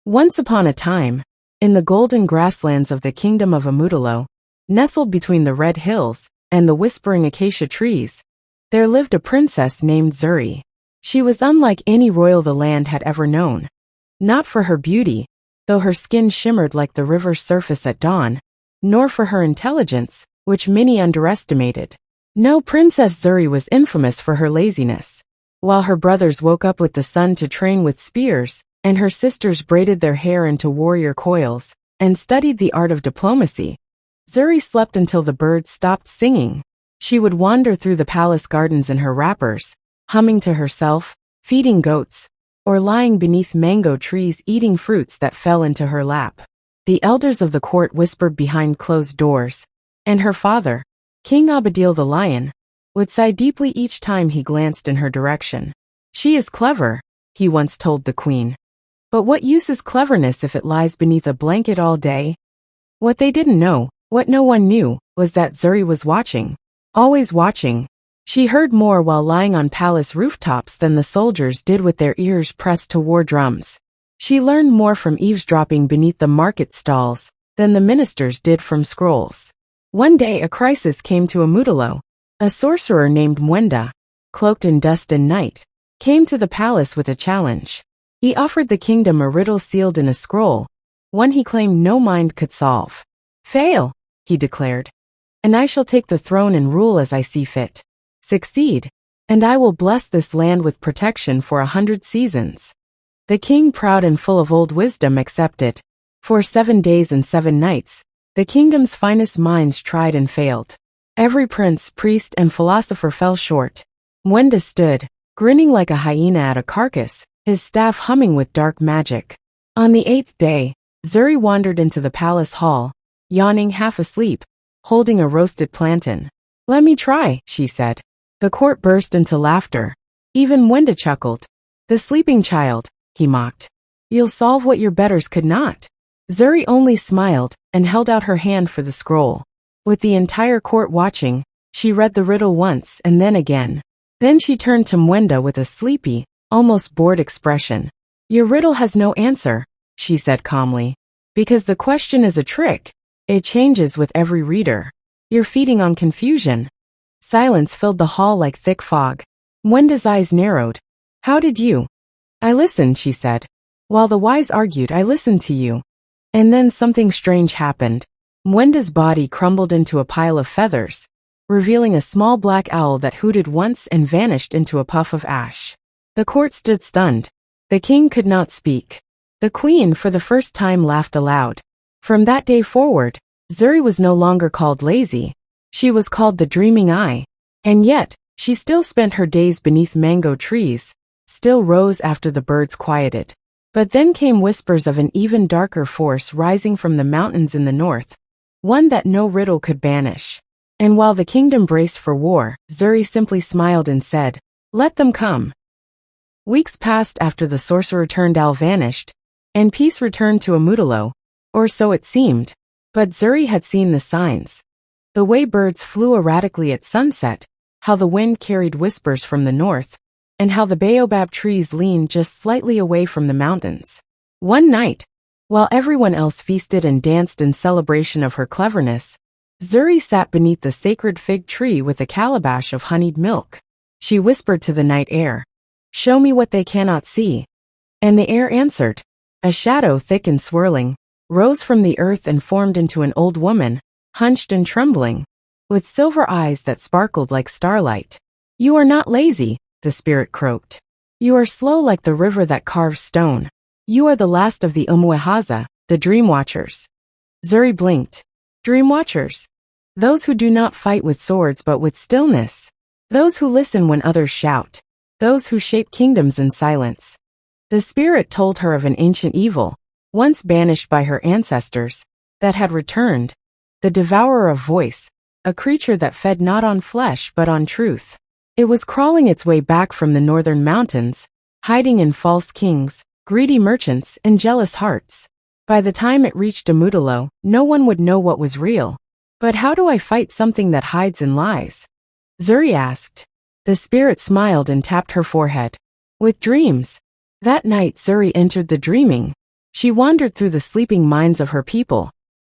Once upon a time, in the golden grasslands of the kingdom of Amudalo, nestled between the red hills and the whispering acacia trees, there lived a princess named Zuri. She was unlike any royal the land had ever known. Not for her beauty, though her skin shimmered like the river's surface at dawn, nor for her intelligence, which many underestimated. No, Princess Zuri was infamous for her laziness. While her brothers woke up with the sun to train with spears, and her sisters braided their hair into warrior coils, and studied the art of diplomacy, Zuri slept until the birds stopped singing. She would wander through the palace gardens in her wrappers, humming to herself, feeding goats, or lying beneath mango trees eating fruits that fell into her lap. The elders of the court whispered behind closed doors, and her father, King Abadil the lion, would sigh deeply each time he glanced in her direction. "She is clever," he once told the queen. "But what use is cleverness if it lies beneath a blanket all day?" What they didn't know, what no one knew, was that Zuri was watching. Always watching. She heard more while lying on palace rooftops than the soldiers did with their ears pressed to war drums. She learned more from eavesdropping beneath the market stalls than the ministers did from scrolls. One day a crisis came to Amudalo. A sorcerer named Mwenda, cloaked in dust and night, came to the palace with a challenge. He offered the kingdom a riddle sealed in a scroll, one he claimed no mind could solve. "Fail," he declared, "and I shall take the throne and rule as I see fit. Succeed, and I will bless this land with protection for 100 seasons." The king, proud and full of old wisdom, accepted. For 7 days and 7 nights, the kingdom's finest minds tried and failed. Every prince, priest, and philosopher fell short. Mwenda stood, grinning like a hyena at a carcass, his staff humming with dark magic. On the 8th day, Zuri wandered into the palace hall, yawning, half asleep, holding a roasted plantain. "Let me try," she said. The court burst into laughter. Even Mwenda chuckled. "The sleeping child," he mocked. "You'll solve what your betters could not." Zuri only smiled and held out her hand for the scroll. With the entire court watching, she read the riddle once and then again. Then she turned to Mwenda with a sleepy, almost bored expression. "Your riddle has no answer," she said calmly. "Because the question is a trick. It changes with every reader. You're feeding on confusion." Silence filled the hall like thick fog. Mwenda's eyes narrowed. "How did you?" "I listened," she said. "While the wise argued, I listened to you." And then something strange happened. Mwenda's body crumbled into a pile of feathers, revealing a small black owl that hooted once and vanished into a puff of ash. The court stood stunned. The king could not speak. The queen, for the first time, laughed aloud. From that day forward, Zuri was no longer called lazy. She was called the Dreaming Eye. And yet, she still spent her days beneath mango trees, still rose after the birds quieted. But then came whispers of an even darker force rising from the mountains in the north, one that no riddle could banish. And while the kingdom braced for war, Zuri simply smiled and said, "Let them come." Weeks passed after the sorcerer turned owl vanished, and peace returned to Amudalo, or so it seemed. But Zuri had seen the signs. The way birds flew erratically at sunset, how the wind carried whispers from the north, and how the baobab trees leaned just slightly away from the mountains. One night, while everyone else feasted and danced in celebration of her cleverness, Zuri sat beneath the sacred fig tree with a calabash of honeyed milk. She whispered to the night air, "Show me what they cannot see." And the air answered. A shadow, thick and swirling, rose from the earth and formed into an old woman, hunched and trembling, with silver eyes that sparkled like starlight. "You are not lazy," the spirit croaked. "You are slow like the river that carves stone. You are the last of the Umuehaza, the dream watchers." Zuri blinked. Dream watchers? Those who do not fight with swords but with stillness. Those who listen when others shout. Those who shape kingdoms in silence. The spirit told her of an ancient evil, once banished by her ancestors, that had returned. The devourer of voice, a creature that fed not on flesh but on truth. It was crawling its way back from the northern mountains, hiding in false kings, greedy merchants, and jealous hearts. By the time it reached Amudalo, no one would know what was real. "But how do I fight something that hides and lies?" Zuri asked. The spirit smiled and tapped her forehead. "With dreams." That night Zuri entered the dreaming. She wandered through the sleeping minds of her people,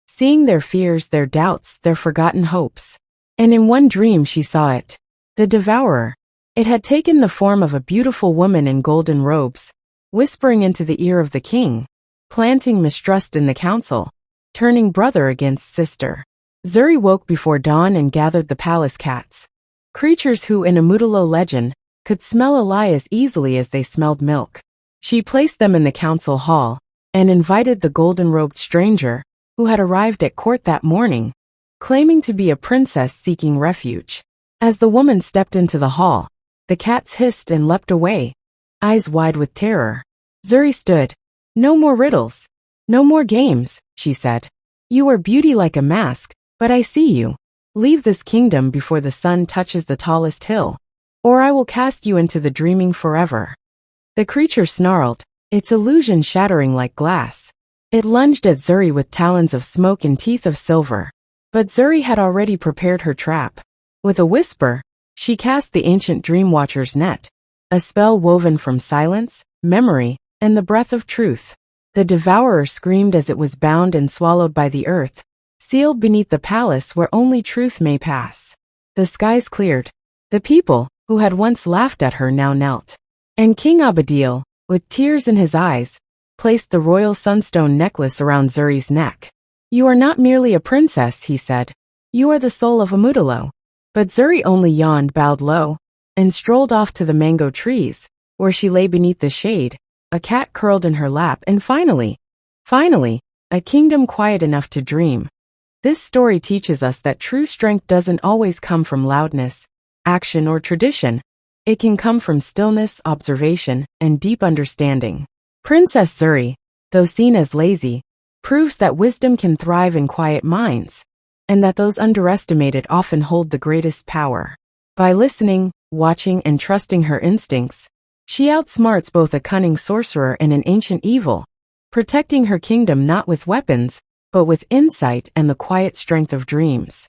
seeing their fears, their doubts, their forgotten hopes. And in one dream she saw it, the devourer. It had taken the form of a beautiful woman in golden robes, whispering into the ear of the king, planting mistrust in the council, turning brother against sister. Zuri woke before dawn and gathered the palace cats, creatures who, in a Mutulo legend, could smell a lie as easily as they smelled milk. She placed them in the council hall and invited the golden-robed stranger, who had arrived at court that morning, claiming to be a princess seeking refuge. As the woman stepped into the hall, the cats hissed and leapt away, eyes wide with terror. Zuri stood. "No more riddles. No more games," she said. "You are beauty like a mask, but I see you. Leave this kingdom before the sun touches the tallest hill, or I will cast you into the dreaming forever." The creature snarled, its illusion shattering like glass. It lunged at Zuri with talons of smoke and teeth of silver. But Zuri had already prepared her trap. With a whisper, she cast the ancient Dreamwatcher's net, a spell woven from silence, memory, and the breath of truth. The devourer screamed as it was bound and swallowed by the earth, sealed beneath the palace where only truth may pass. The skies cleared. The people, who had once laughed at her, now knelt. And King Abadil, with tears in his eyes, placed the royal sunstone necklace around Zuri's neck. "You are not merely a princess," he said. "You are the soul of Amudalo." But Zuri only yawned, bowed low, and strolled off to the mango trees, where she lay beneath the shade, a cat curled in her lap, and finally, a kingdom quiet enough to dream. This story teaches us that true strength doesn't always come from loudness, action, or tradition. It can come from stillness, observation, and deep understanding. Princess Zuri, though seen as lazy, proves that wisdom can thrive in quiet minds, and that those underestimated often hold the greatest power. By listening, watching, and trusting her instincts, she outsmarts both a cunning sorcerer and an ancient evil, protecting her kingdom not with weapons, but with insight and the quiet strength of dreams.